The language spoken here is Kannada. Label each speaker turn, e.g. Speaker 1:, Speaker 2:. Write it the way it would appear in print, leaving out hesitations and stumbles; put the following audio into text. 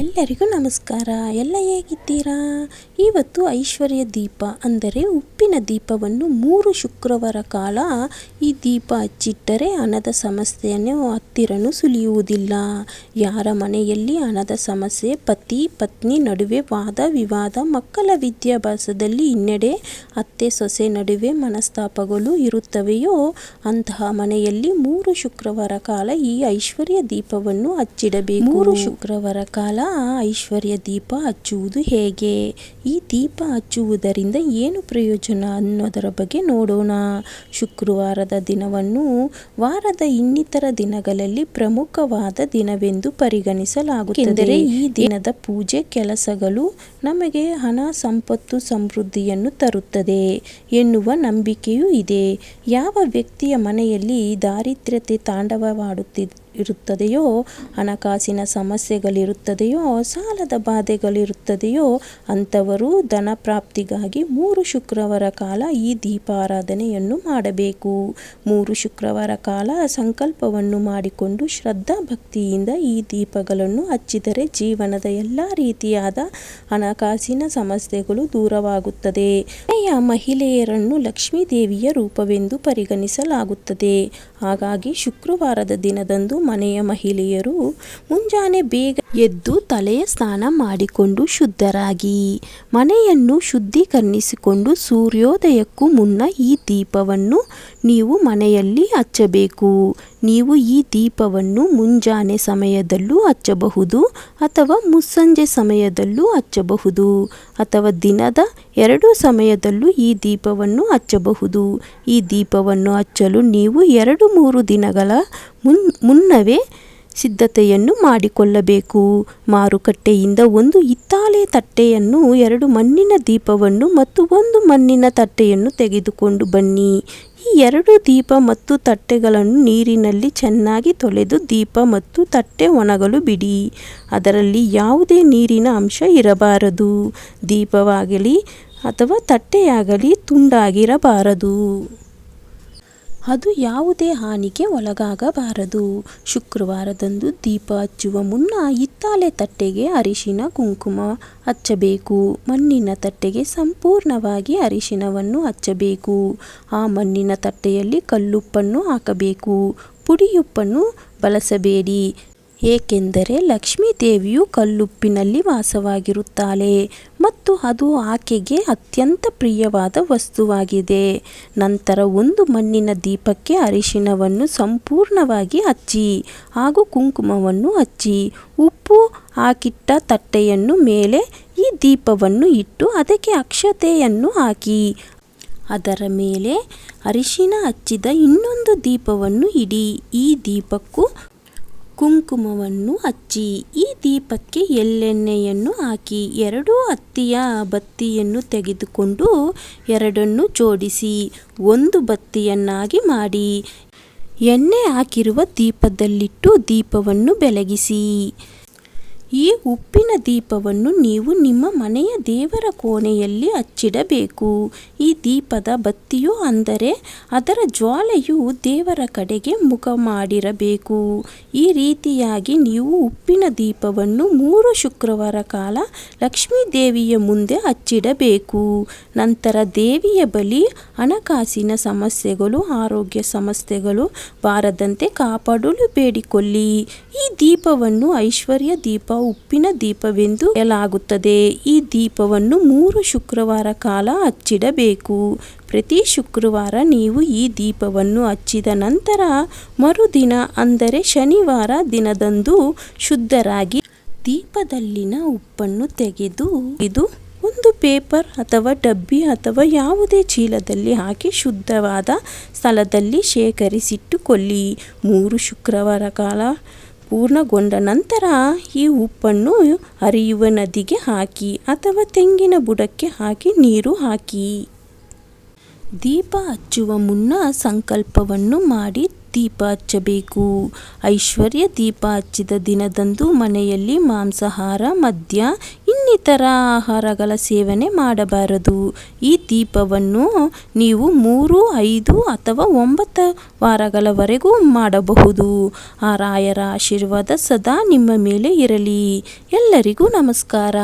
Speaker 1: ಎಲ್ಲರಿಗೂ ನಮಸ್ಕಾರ. ಎಲ್ಲ ಹೇಗಿದ್ದೀರಾ? ಇವತ್ತು ಐಶ್ವರ್ಯ ದೀಪ ಅಂದರೆ ಉಪ್ಪಿನ ದೀಪವನ್ನು 3 ಶುಕ್ರವಾರ ಕಾಲ ಈ ದೀಪ ಹಚ್ಚಿಟ್ಟರೆ ಹಣದ ಸಮಸ್ಯೆಯನ್ನು ಹತ್ತಿರನೂ ಸುಲಿಯುವುದಿಲ್ಲ. ಯಾರ ಮನೆಯಲ್ಲಿ ಹಣದ ಸಮಸ್ಯೆ, ಪತಿ ಪತ್ನಿ ನಡುವೆ ವಾದ ವಿವಾದ, ಮಕ್ಕಳ ವಿದ್ಯಾಭ್ಯಾಸದಲ್ಲಿ ಹಿನ್ನಡೆ, ಅತ್ತೆ ಸೊಸೆ ನಡುವೆ ಮನಸ್ತಾಪಗಳು ಇರುತ್ತವೆಯೋ ಅಂತಹ ಮನೆಯಲ್ಲಿ 3 ಶುಕ್ರವಾರ ಕಾಲ ಈ ಐಶ್ವರ್ಯ ದೀಪವನ್ನು ಹಚ್ಚಿಡಬೇಕು. 3 ಶುಕ್ರವಾರ ಕಾಲ ಐಶ್ವರ್ಯ ದೀಪ ಹಚ್ಚುವುದು ಹೇಗೆ? ಈ ದೀಪ ಹಚ್ಚುವುದರಿಂದ ಏನು ಪ್ರಯೋಜನ ಅನ್ನೋದರ ಬಗ್ಗೆ ನೋಡೋಣ. ಶುಕ್ರವಾರದ ದಿನವನ್ನು ವಾರದ ಇನ್ನಿತರ ದಿನಗಳಲ್ಲಿ ಪ್ರಮುಖವಾದ ದಿನವೆಂದು ಪರಿಗಣಿಸಲಾಗುತ್ತದೆ. ಈ ದಿನದ ಪೂಜೆ ಕೆಲಸಗಳು ನಮಗೆ ಹಣ, ಸಂಪತ್ತು, ಸಮೃದ್ಧಿಯನ್ನು ತರುತ್ತದೆ ಎನ್ನುವ ನಂಬಿಕೆಯೂ ಇದೆ. ಯಾವ ವ್ಯಕ್ತಿಯ ಮನೆಯಲ್ಲಿ ದಾರಿದ್ರ್ಯತೆ ತಾಂಡವವಾಡುತ್ತಿರುತ್ತದೆಯೋ, ಹಣಕಾಸಿನ ಸಮಸ್ಯೆಗಳಿರುತ್ತದೆಯೋ, ಸಾಲದ ಬಾಧೆಗಳಿರುತ್ತದೆಯೋ ಅಂಥವರು ಧನ ಪ್ರಾಪ್ತಿಗಾಗಿ 3 ಶುಕ್ರವಾರ ಕಾಲ ಈ ದೀಪಾರಾಧನೆಯನ್ನು ಮಾಡಬೇಕು. 3 ಶುಕ್ರವಾರ ಕಾಲ ಸಂಕಲ್ಪವನ್ನು ಮಾಡಿಕೊಂಡು ಶ್ರದ್ಧಾ ಭಕ್ತಿಯಿಂದ ಈ ದೀಪಗಳನ್ನು ಹಚ್ಚಿದರೆ ಜೀವನದ ಎಲ್ಲ ರೀತಿಯಾದ ಹಣಕಾಸಿನ ಸಮಸ್ಯೆಗಳು ದೂರವಾಗುತ್ತದೆ. ಮಹಿಳೆಯರನ್ನು ಲಕ್ಷ್ಮೀ ದೇವಿಯ ರೂಪವೆಂದು ಪರಿಗಣಿಸಲಾಗುತ್ತದೆ. ಹಾಗಾಗಿ ಶುಕ್ರವಾರದ ದಿನದಂದು ಮನೆಯ ಮಹಿಳೆಯರು ಮುಂಜಾನೆ ಬೇಗ ಎದ್ದು ತಲೆಯ ಸ್ನಾನ ಮಾಡಿಕೊಂಡು ಶುದ್ಧರಾಗಿ ಮನೆಯನ್ನು ಶುದ್ಧೀಕರಿಸಿಕೊಂಡು ಸೂರ್ಯೋದಯಕ್ಕೂ ಮುನ್ನ ಈ ದೀಪವನ್ನು ನೀವು ಮನೆಯಲ್ಲಿ ಹಚ್ಚಬೇಕು. ನೀವು ಈ ದೀಪವನ್ನು ಮುಂಜಾನೆ ಸಮಯದಲ್ಲೂ ಹಚ್ಚಬಹುದು ಅಥವಾ ಮುಸ್ಸಂಜೆ ಸಮಯದಲ್ಲೂ ಹಚ್ಚಬಹುದು ಅಥವಾ ದಿನದ 2 ಸಮಯದಲ್ಲೂ ಈ ದೀಪವನ್ನು ಹಚ್ಚಬಹುದು. ಈ ದೀಪವನ್ನು ಹಚ್ಚಲು ನೀವು 2-3 ದಿನಗಳ ಮುನ್ನವೇ ಸಿದ್ಧತೆಯನ್ನು ಮಾಡಿಕೊಳ್ಳಬೇಕು. ಮಾರುಕಟ್ಟೆಯಿಂದ ಒಂದು ಹಿತ್ತಾಳೆ ತಟ್ಟೆಯನ್ನು, 2 ಮಣ್ಣಿನ ದೀಪವನ್ನು ಮತ್ತು 1 ಮಣ್ಣಿನ ತಟ್ಟೆಯನ್ನು ತೆಗೆದುಕೊಂಡು ಬನ್ನಿ. ಈ 2 ದೀಪ ಮತ್ತು ತಟ್ಟೆಗಳನ್ನು ನೀರಿನಲ್ಲಿ ಚೆನ್ನಾಗಿ ತೊಳೆದು ದೀಪ ಮತ್ತು ತಟ್ಟೆ ಒಣಗಲು ಬಿಡಿ. ಅದರಲ್ಲಿ ಯಾವುದೇ ನೀರಿನ ಅಂಶ ಇರಬಾರದು. ದೀಪವಾಗಲಿ ಅಥವಾ ತಟ್ಟೆಯಾಗಲಿ ತುಂಡಾಗಿರಬಾರದು. ಅದು ಯಾವುದೇ ಹಾನಿಗೆ ಒಳಗಾಗಬಾರದು. ಶುಕ್ರವಾರದಂದು ದೀಪ ಹಚ್ಚುವ ಮುನ್ನ ಹಿತ್ತಾಳೆ ತಟ್ಟೆಗೆ ಅರಿಶಿನ ಕುಂಕುಮ ಹಚ್ಚಬೇಕು. ಮಣ್ಣಿನ ತಟ್ಟೆಗೆ ಸಂಪೂರ್ಣವಾಗಿ ಅರಿಶಿನವನ್ನು ಹಚ್ಚಬೇಕು. ಆ ಮಣ್ಣಿನ ತಟ್ಟೆಯಲ್ಲಿ ಕಲ್ಲುಪ್ಪನ್ನು ಹಾಕಬೇಕು. ಪುಡಿಯುಪ್ಪನ್ನು ಬಳಸಬೇಡಿ. ಏಕೆಂದರೆ ಲಕ್ಷ್ಮೀ ದೇವಿಯು ಕಲ್ಲುಪ್ಪಿನಲ್ಲಿ ವಾಸವಾಗಿರುತ್ತಾಳೆ ಮತ್ತು ಅದು ಆಕೆಗೆ ಅತ್ಯಂತ ಪ್ರಿಯವಾದ ವಸ್ತುವಾಗಿದೆ. ನಂತರ 1 ಮಣ್ಣಿನ ದೀಪಕ್ಕೆ ಅರಿಶಿನವನ್ನು ಸಂಪೂರ್ಣವಾಗಿ ಹಚ್ಚಿ ಹಾಗೂ ಕುಂಕುಮವನ್ನು ಹಚ್ಚಿ ಉಪ್ಪು ಹಾಕಿಟ್ಟ ತಟ್ಟೆಯನ್ನು ಮೇಲೆ ಈ ದೀಪವನ್ನು ಇಟ್ಟು ಅದಕ್ಕೆ ಅಕ್ಷತೆಯನ್ನು ಹಾಕಿ ಅದರ ಮೇಲೆ ಅರಿಶಿನ ಹಚ್ಚಿದ ಇನ್ನೊಂದು ದೀಪವನ್ನು ಇಡಿ. ಈ ದೀಪಕ್ಕೂ ಕುಂಕುಮವನ್ನು ಹಚ್ಚಿ ಈ ದೀಪಕ್ಕೆ ಎಳ್ಳೆಣ್ಣೆಯನ್ನು ಹಾಕಿ 2 ಹತ್ತಿಯ ಬತ್ತಿಯನ್ನು ತೆಗೆದುಕೊಂಡು 2 ಜೋಡಿಸಿ 1 ಬತ್ತಿಯನ್ನಾಗಿ ಮಾಡಿ ಎಣ್ಣೆ ಹಾಕಿರುವ ದೀಪದಲ್ಲಿಟ್ಟು ದೀಪವನ್ನು ಬೆಳಗಿಸಿ. ಈ ಉಪ್ಪಿನ ದೀಪವನ್ನು ನೀವು ನಿಮ್ಮ ಮನೆಯ ದೇವರ ಕೋಣೆಯಲ್ಲಿ ಹಚ್ಚಿಡಬೇಕು. ಈ ದೀಪದ ಬತ್ತಿಯು ಅಂದರೆ ಅದರ ಜ್ವಾಲೆಯು ದೇವರ ಕಡೆಗೆ ಮುಖ ಮಾಡಿರಬೇಕು. ಈ ರೀತಿಯಾಗಿ ನೀವು ಉಪ್ಪಿನ ದೀಪವನ್ನು 3 ಶುಕ್ರವಾರ ಕಾಲ ಲಕ್ಷ್ಮೀ ದೇವಿಯ ಮುಂದೆ ಹಚ್ಚಿಡಬೇಕು. ನಂತರ ದೇವಿಯ ಬಳಿ ಹಣಕಾಸಿನ ಸಮಸ್ಯೆಗಳು, ಆರೋಗ್ಯ ಸಮಸ್ಯೆಗಳು ಬಾರದಂತೆ ಕಾಪಾಡಲು ಬೇಡಿಕೊಳ್ಳಿ. ಈ ದೀಪವನ್ನು ಐಶ್ವರ್ಯ ದೀಪ, ಉಪ್ಪಿನ ದೀಪವೆಂದು ಹೇಳಲಾಗುತ್ತದೆ. ಈ ದೀಪವನ್ನು 3 ಶುಕ್ರವಾರ ಕಾಲ ಹಚ್ಚಿಡಬೇಕು. ಪ್ರತಿ ಶುಕ್ರವಾರ ನೀವು ಈ ದೀಪವನ್ನು ಹಚ್ಚಿದ ನಂತರ ಮರುದಿನ ಅಂದರೆ ಶನಿವಾರ ದಿನದಂದು ಶುದ್ಧರಾಗಿ ದೀಪದಲ್ಲಿನ ಉಪ್ಪನ್ನು ತೆಗೆದು ಒಂದು ಪೇಪರ್ ಅಥವಾ ಡಬ್ಬಿ ಅಥವಾ ಯಾವುದೇ ಚೀಲದಲ್ಲಿ ಹಾಕಿ ಶುದ್ಧವಾದ ಸ್ಥಳದಲ್ಲಿ ಶೇಖರಿಸಿಟ್ಟುಕೊಳ್ಳಿ. 3 ಶುಕ್ರವಾರ ಕಾಲ ಪೂರ್ಣಗೊಂಡ ನಂತರ ಈ ಉಪ್ಪನ್ನು ಹರಿಯುವ ನದಿಗೆ ಹಾಕಿ ಅಥವಾ ತೆಂಗಿನ ಬುಡಕ್ಕೆ ಹಾಕಿ ನೀರು ಹಾಕಿ. ದೀಪ ಹಚ್ಚುವ ಮುನ್ನ ಸಂಕಲ್ಪವನ್ನು ಮಾಡಿ ದೀಪ ಹಚ್ಚಬೇಕು. ಐಶ್ವರ್ಯ ದೀಪ ಹಚ್ಚಿದ ದಿನದಂದು ಮನೆಯಲ್ಲಿ ಮಾಂಸಾಹಾರ, ಮದ್ಯ, ಇನ್ನಿತರ ಆಹಾರಗಳ ಸೇವನೆ ಮಾಡಬಾರದು. ಈ ದೀಪವನ್ನು ನೀವು 3, 5 ಅಥವಾ 9 ವಾರಗಳವರೆಗೂ ಮಾಡಬಹುದು. ಆ ರಾಯರ ಆಶೀರ್ವಾದ ಸದಾ ನಿಮ್ಮ ಮೇಲೆ ಇರಲಿ. ಎಲ್ಲರಿಗೂ ನಮಸ್ಕಾರ.